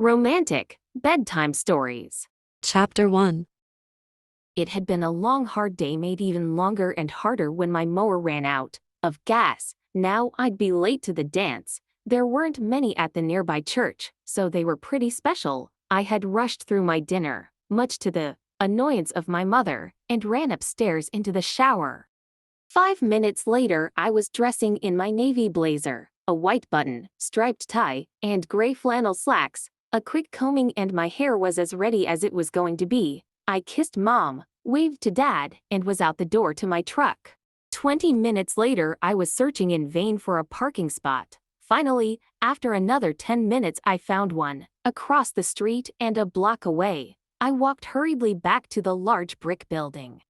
Romantic Bedtime Stories. Chapter 1. It had been a long, hard day, made even longer and harder when my mower ran out of gas. Now I'd be late to the dance. There weren't many at the nearby church, so they were pretty special. I had rushed through my dinner, much to the annoyance of my mother, and ran upstairs into the shower. 5 minutes later, I was dressing in my navy blazer, a white button, striped tie, and gray flannel slacks. A quick combing and my hair was as ready as it was going to be. I kissed Mom, waved to Dad, and was out the door to my truck. 20 minutes later, I was searching in vain for a parking spot. Finally, after another 10 minutes, I found one, across the street and a block away. I walked hurriedly back to the large brick building.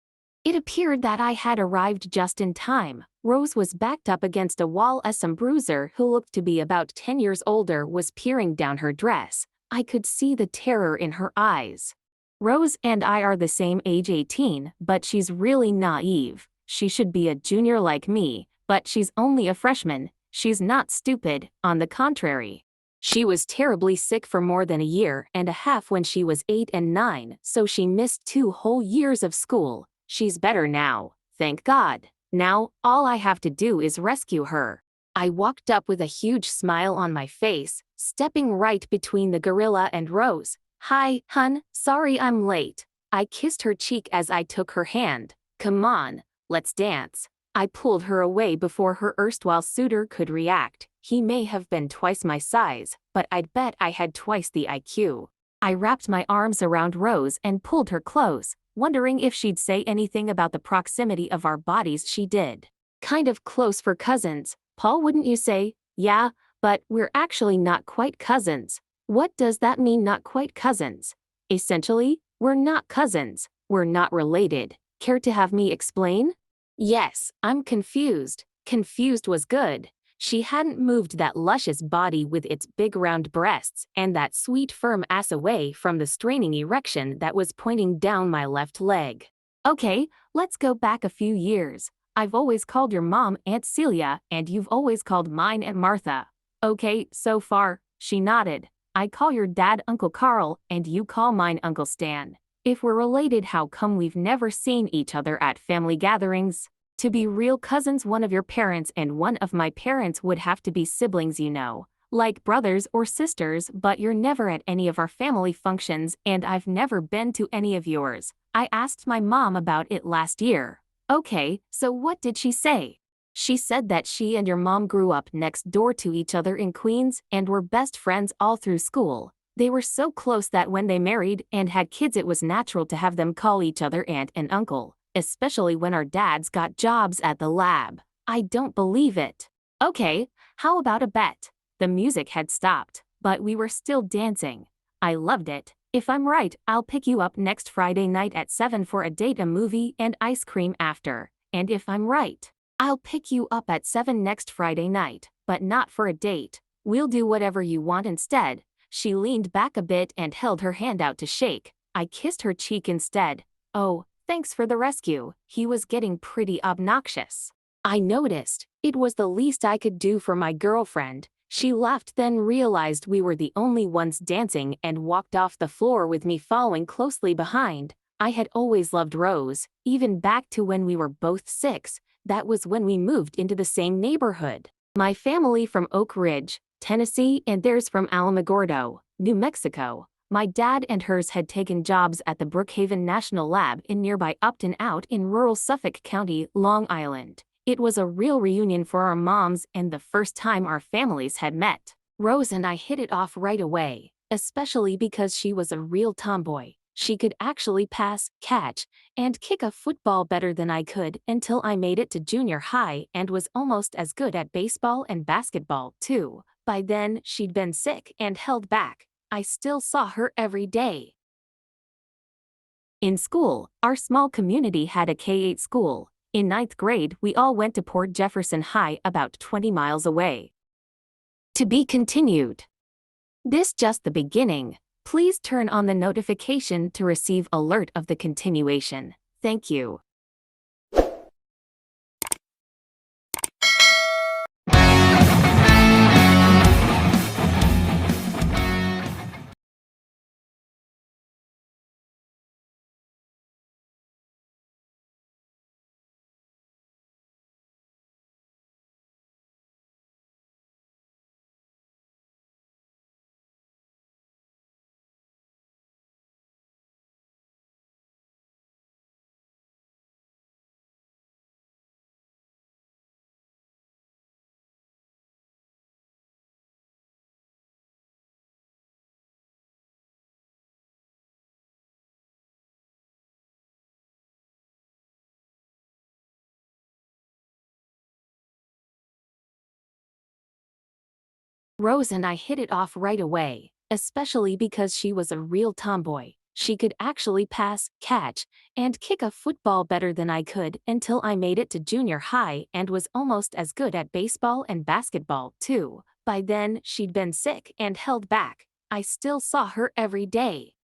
It appeared that I had arrived just in time. Rose was backed up against a wall as some bruiser who looked to be about 10 years older was peering down her dress. I could see the terror in her eyes. Rose and I are the same age, 18, but she's really naive. She should be a junior like me, but she's only a freshman. She's not stupid, on the contrary. She was terribly sick for more than a year and a half when she was 8 and 9, so she missed 2 whole years of school. She's better now, thank God. Now, all I have to do is rescue her. I walked up with a huge smile on my face, stepping right between the gorilla and Rose. "Hi, hun, sorry I'm late." I kissed her cheek as I took her hand. "Come on, let's dance." I pulled her away before her erstwhile suitor could react. He may have been twice my size, but I'd bet I had twice the IQ. I wrapped my arms around Rose and pulled her close, wondering if she'd say anything about the proximity of our bodies. She did. "Kind of close for cousins, Paul, wouldn't you say?" "Yeah, but we're actually not quite cousins." "What does that mean, not quite cousins?" "Essentially, we're not cousins. We're not related. Care to have me explain?" "Yes, I'm confused." Confused was good. She hadn't moved that luscious body with its big round breasts and that sweet firm ass away from the straining erection that was pointing down my left leg. "Okay, let's go back a few years. I've always called your mom Aunt Celia, and you've always called mine Aunt Martha." "Okay, so far," she nodded. "I call your dad Uncle Carl, and you call mine Uncle Stan. If we're related, how come we've never seen each other at family gatherings? To be real cousins, one of your parents and one of my parents would have to be siblings, you know, like brothers or sisters, but you're never at any of our family functions, and I've never been to any of yours. I asked my mom about it last year." "Okay, so what did she say?" "She said that she and your mom grew up next door to each other in Queens and were best friends all through school. They were so close that when they married and had kids, it was natural to have them call each other aunt and uncle, especially when our dads got jobs at the lab." "I don't believe it." "Okay, how about a bet?" The music had stopped, but we were still dancing. I loved it. "If I'm right, I'll pick you up next Friday night at 7 for a date, a movie, and ice cream after. And if I'm right, I'll pick you up at 7 next Friday night, but not for a date. We'll do whatever you want instead." She leaned back a bit and held her hand out to shake. I kissed her cheek instead. "Oh, thanks for the rescue." He was getting pretty obnoxious. I noticed. It was the least I could do for my girlfriend. She laughed, then realized we were the only ones dancing and walked off the floor with me following closely behind. I had always loved Rose, even back to when we were both 6. That was when we moved into the same neighborhood. My family from Oak Ridge, Tennessee, and theirs from Alamogordo, New Mexico. My dad and hers had taken jobs at the Brookhaven National Lab in nearby Upton out in rural Suffolk County, Long Island. It was a real reunion for our moms and the first time our families had met. Rose and I hit it off right away, especially because she was a real tomboy. She could actually pass, catch, and kick a football better than I could until I made it to junior high and was almost as good at baseball and basketball, too. By then, she'd been sick and held back. I still saw her every day. In school, our small community had a K-8 school. In 9th grade, we all went to Port Jefferson High, about 20 miles away. To be continued. This just the beginning. Please turn on the notification to receive alert of the continuation. Thank you. Rose and I hit it off right away, especially because she was a real tomboy. She could actually pass, catch, and kick a football better than I could until I made it to junior high and was almost as good at baseball and basketball, too. By then, she'd been sick and held back. I still saw her every day.